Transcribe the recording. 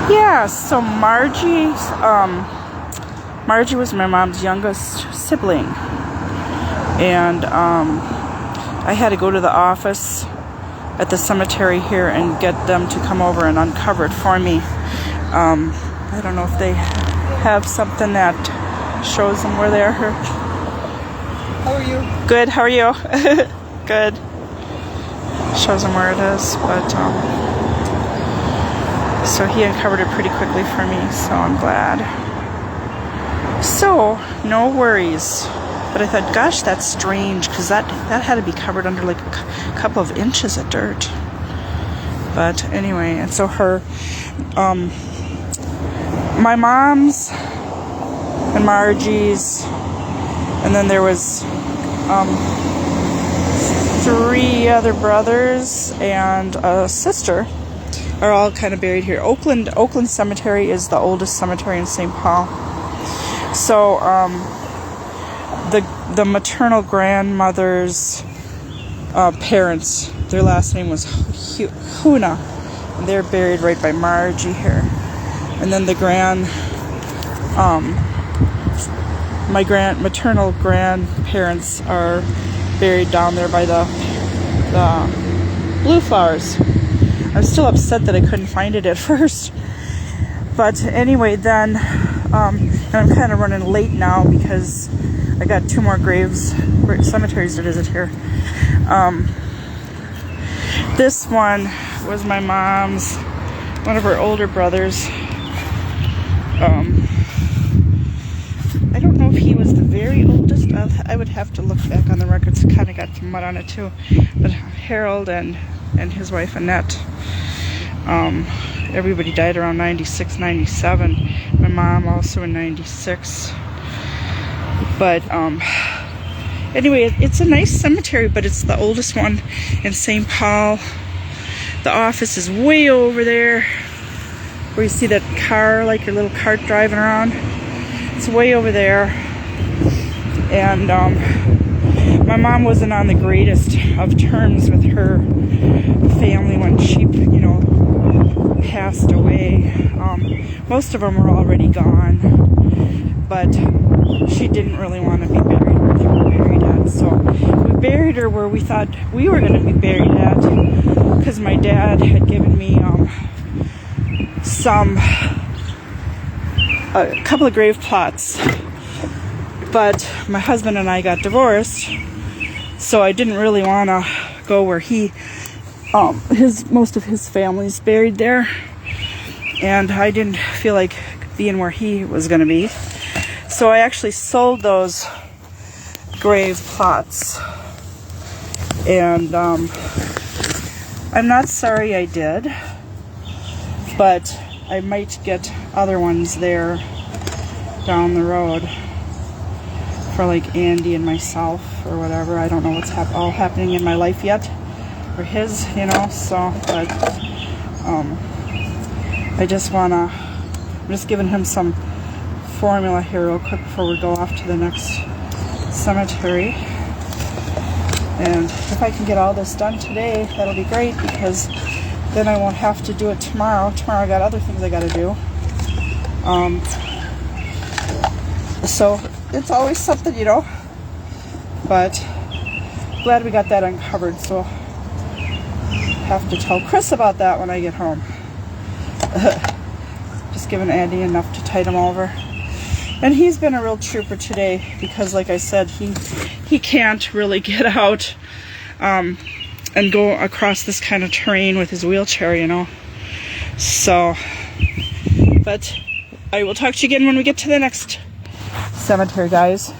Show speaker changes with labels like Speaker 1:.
Speaker 1: Yeah, so Margie was my mom's youngest sibling, and I had to go to the office at the cemetery here and get them to come over and uncover it for me. I don't know if they have something that shows them where they are.
Speaker 2: How are you?
Speaker 1: Good, how are you? Good. Shows them where it is, but so he uncovered it pretty quickly for me, so I'm glad. So, no worries. But I thought, gosh, that's strange, because that had to be covered under like a couple of inches of dirt. But anyway, and so her, my mom's and Margie's, and then there was 3 other brothers and a sister are all kind of buried here. Oakland Cemetery is the oldest cemetery in St. Paul. So the maternal grandmother's parents, their last name was Huna, and they're buried right by Margie here. And then my maternal grandparents are buried down there by the blue flowers. I'm still upset that I couldn't find it at first. But anyway, then, and I'm kind of running late now because I got 2 more cemeteries to visit here. This one was my mom's, one of her older brothers. I don't know if he was the very oldest. I would have to look back on the records. Kind of got some mud on it too. But Harold and his wife Annette, everybody died around 96, 97. My mom also in 96. But anyway, it's a nice cemetery, but it's the oldest one in St. Paul. The office is way over there, where you see that car, like your little cart driving around. It's way over there. And my mom wasn't on the greatest of terms with her family when she, passed away. Most of them were already gone, but she didn't really want to be buried where they were buried at. So we buried her where we thought we were going to be buried at, because my dad had given me a couple of grave plots. But my husband and I got divorced, so I didn't really want to go where most of his family's buried there, and I didn't feel like being where he was going to be. So I actually sold those grave plots, and I'm not sorry I did, but I might get other ones there down the road for like Andy and myself or whatever. I don't know what's all happening in my life yet, or his, so, but I'm just giving him some formula here real quick before we go off to the next cemetery. And if I can get all this done today, that'll be great, because then I won't have to do it tomorrow. Tomorrow I got other things I gotta do. So it's always something, but glad we got that uncovered, so have to tell Chris about that when I get home. Just giving Andy enough to tide him over. And he's been a real trooper today, because like I said, he can't really get out and go across this kind of terrain with his wheelchair, So, but I will talk to you again when we get to the next cemetery, guys.